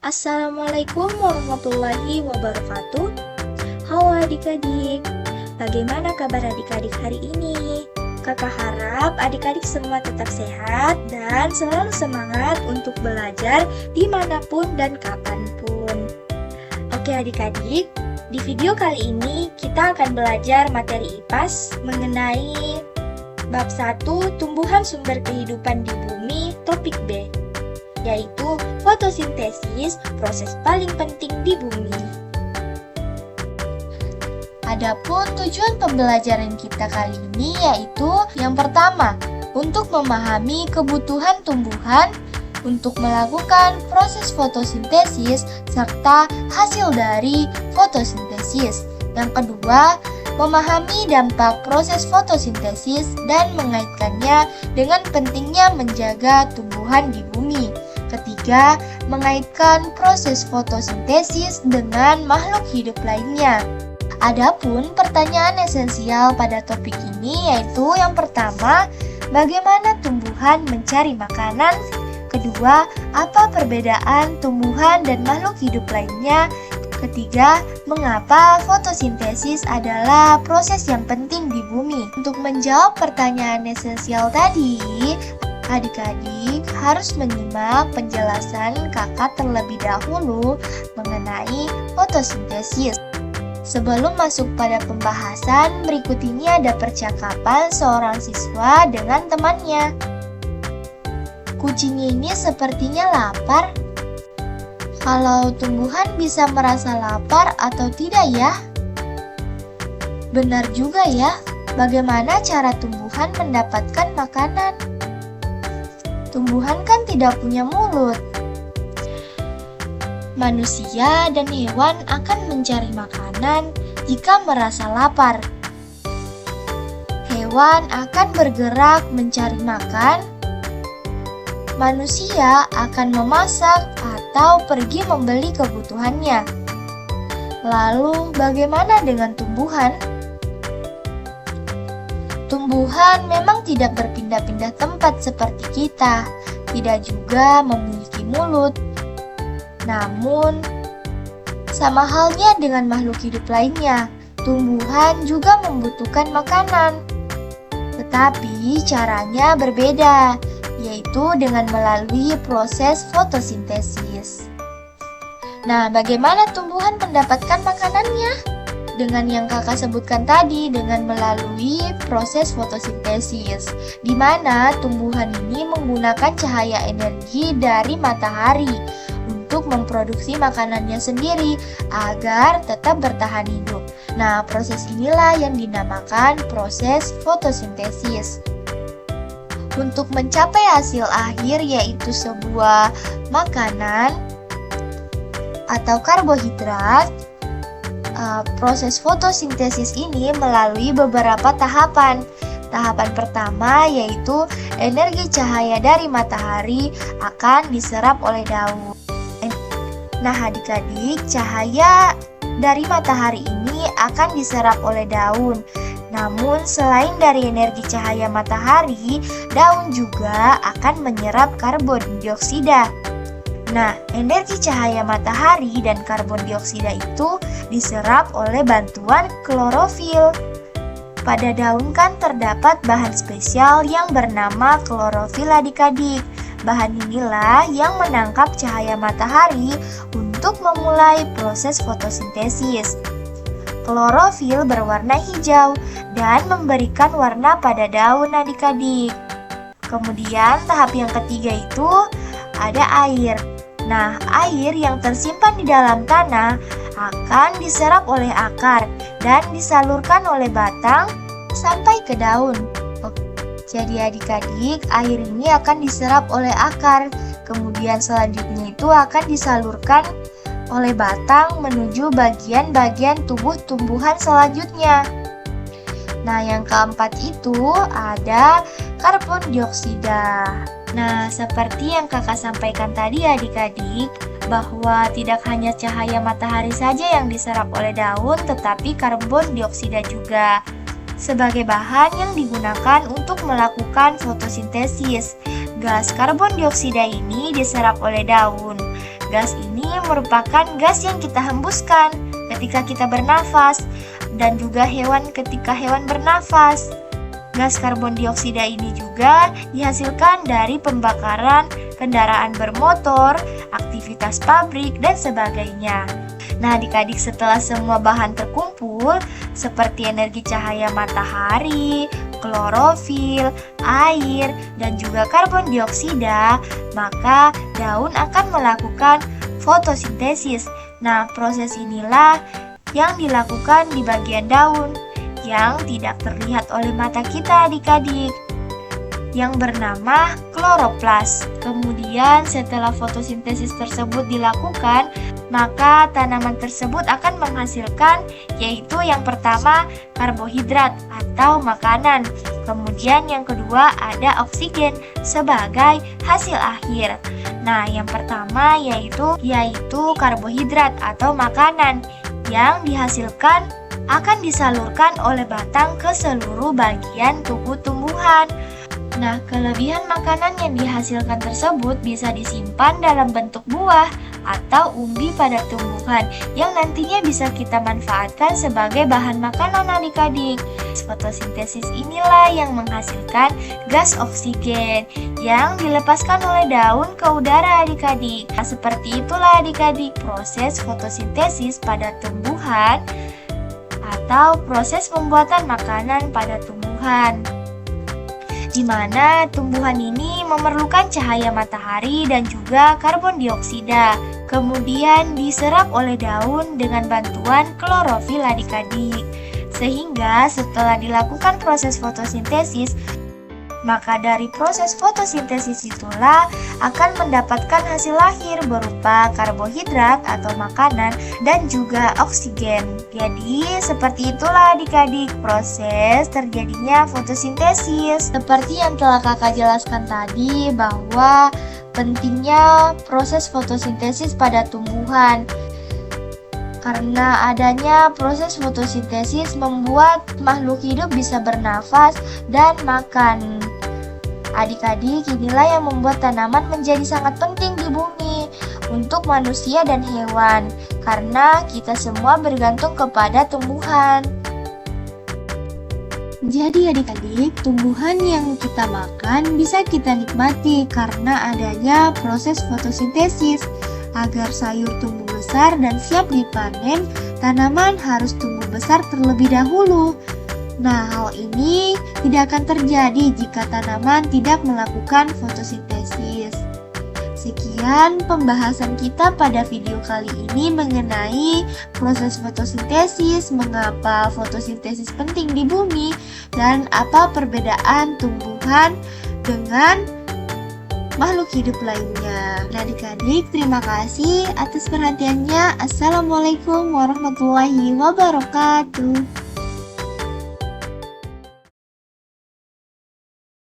Assalamualaikum warahmatullahi wabarakatuh. Halo adik-adik, bagaimana kabar adik-adik hari ini? Kakak harap adik-adik semua tetap sehat dan selalu semangat untuk belajar dimanapun dan kapanpun. Oke adik-adik, di video kali ini kita akan belajar materi IPAS mengenai bab 1 tumbuhan sumber kehidupan di bumi, topik B, yaitu fotosintesis, proses paling penting di bumi. Adapun tujuan pembelajaran kita kali ini yaitu yang pertama, untuk memahami kebutuhan tumbuhan untuk melakukan proses fotosintesis serta hasil dari fotosintesis. Yang kedua, memahami dampak proses fotosintesis dan mengaitkannya dengan pentingnya menjaga tumbuhan di bumi. Ketiga, mengaitkan proses fotosintesis dengan makhluk hidup lainnya. Adapun pertanyaan esensial pada topik ini yaitu yang pertama, bagaimana tumbuhan mencari makanan? Kedua, apa perbedaan tumbuhan dan makhluk hidup lainnya? Ketiga, mengapa fotosintesis adalah proses yang penting di bumi? Untuk menjawab pertanyaan esensial tadi, adik-adik harus menyimak penjelasan kakak terlebih dahulu mengenai fotosintesis. Sebelum masuk pada pembahasan, berikut ini ada percakapan seorang siswa dengan temannya. Kucing ini sepertinya lapar. Kalau tumbuhan bisa merasa lapar atau tidak ya? Benar juga ya, bagaimana cara tumbuhan mendapatkan makanan? Tumbuhan kan tidak punya mulut. Manusia dan hewan akan mencari makanan jika merasa lapar. Hewan akan bergerak mencari makan. Manusia akan memasak atau pergi membeli kebutuhannya. Lalu, bagaimana dengan tumbuhan? Tumbuhan memang tidak berpindah-pindah tempat seperti kita, tidak juga memiliki mulut. Namun, sama halnya dengan makhluk hidup lainnya, tumbuhan juga membutuhkan makanan. Tetapi caranya berbeda, yaitu dengan melalui proses fotosintesis. Nah, bagaimana tumbuhan mendapatkan makanannya? Dengan yang kakak sebutkan tadi, dengan melalui proses fotosintesis, di mana tumbuhan ini menggunakan cahaya energi dari matahari untuk memproduksi makanannya sendiri agar tetap bertahan hidup. Nah, proses inilah yang dinamakan proses fotosintesis. Untuk mencapai hasil akhir yaitu sebuah makanan atau karbohidrat, proses fotosintesis ini melalui beberapa tahapan. Tahapan pertama yaitu energi cahaya dari matahari akan diserap oleh daun. Nah adik-adik, cahaya dari matahari ini akan diserap oleh daun. Namun selain dari energi cahaya matahari, daun juga akan menyerap karbon dioksida. Nah, energi cahaya matahari dan karbon dioksida itu diserap oleh bantuan klorofil. Pada daun kan terdapat bahan spesial yang bernama klorofil adik-adik. Bahan inilah yang menangkap cahaya matahari untuk memulai proses fotosintesis. Klorofil berwarna hijau dan memberikan warna pada daun adik-adik. Kemudian tahap yang ketiga itu ada air. Nah, air yang tersimpan di dalam tanah akan diserap oleh akar dan disalurkan oleh batang sampai ke daun. Jadi adik-adik, air ini akan diserap oleh akar, kemudian selanjutnya itu akan disalurkan oleh batang menuju bagian-bagian tubuh tumbuhan selanjutnya. Nah, yang keempat itu ada karbon dioksida. Nah, seperti yang kakak sampaikan tadi adik-adik, bahwa tidak hanya cahaya matahari saja yang diserap oleh daun, tetapi karbon dioksida juga sebagai bahan yang digunakan untuk melakukan fotosintesis. Gas karbon dioksida ini diserap oleh daun Gas ini merupakan gas yang kita hembuskan ketika kita bernafas dan juga hewan ketika hewan bernafas. Gas karbon dioksida ini juga dihasilkan dari pembakaran kendaraan bermotor, aktivitas pabrik, dan sebagainya. Nah, adik-adik, setelah semua bahan terkumpul seperti energi cahaya matahari, klorofil, air, dan juga karbon dioksida, maka daun akan melakukan fotosintesis. Nah, proses inilah yang dilakukan di bagian daun yang tidak terlihat oleh mata kita, adik-adik, yang bernama kloroplas. Kemudian setelah fotosintesis tersebut dilakukan, maka tanaman tersebut akan menghasilkan, yaitu yang pertama karbohidrat atau makanan. Kemudian yang kedua ada oksigen sebagai hasil akhir. Nah, yang pertama yaitu karbohidrat atau makanan yang dihasilkan akan disalurkan oleh batang ke seluruh bagian tubuh tumbuhan. Nah, kelebihan makanan yang dihasilkan tersebut bisa disimpan dalam bentuk buah atau umbi pada tumbuhan yang nantinya bisa kita manfaatkan sebagai bahan makanan, adik-adik. Fotosintesis inilah yang menghasilkan gas oksigen yang dilepaskan oleh daun ke udara, adik-adik. Nah, seperti itulah adik-adik proses fotosintesis pada tumbuhan atau proses pembuatan makanan pada tumbuhan, di mana tumbuhan ini memerlukan cahaya matahari dan juga karbon dioksida, kemudian diserap oleh daun dengan bantuan klorofil, adik-adik. Sehingga setelah dilakukan proses fotosintesis, maka dari proses fotosintesis itulah akan mendapatkan hasil akhir berupa karbohidrat atau makanan dan juga oksigen. Jadi seperti itulah adik-adik proses terjadinya fotosintesis. Seperti yang telah kakak jelaskan tadi bahwa pentingnya proses fotosintesis pada tumbuhan. Karena adanya proses fotosintesis membuat makhluk hidup bisa bernafas dan makan. Adik-adik, inilah yang membuat tanaman menjadi sangat penting di bumi untuk manusia dan hewan, karena kita semua bergantung kepada tumbuhan. Jadi adik-adik, tumbuhan yang kita makan bisa kita nikmati karena adanya proses fotosintesis. Agar sayur tumbuh besar dan siap dipanen, tanaman harus tumbuh besar terlebih dahulu. Nah, hal ini tidak akan terjadi jika tanaman tidak melakukan fotosintesis. Sekian pembahasan kita pada video kali ini mengenai proses fotosintesis, mengapa fotosintesis penting di bumi, dan apa perbedaan tumbuhan dengan makhluk hidup lainnya. Nah, adik-adik, terima kasih atas perhatiannya. Assalamualaikum warahmatullahi wabarakatuh.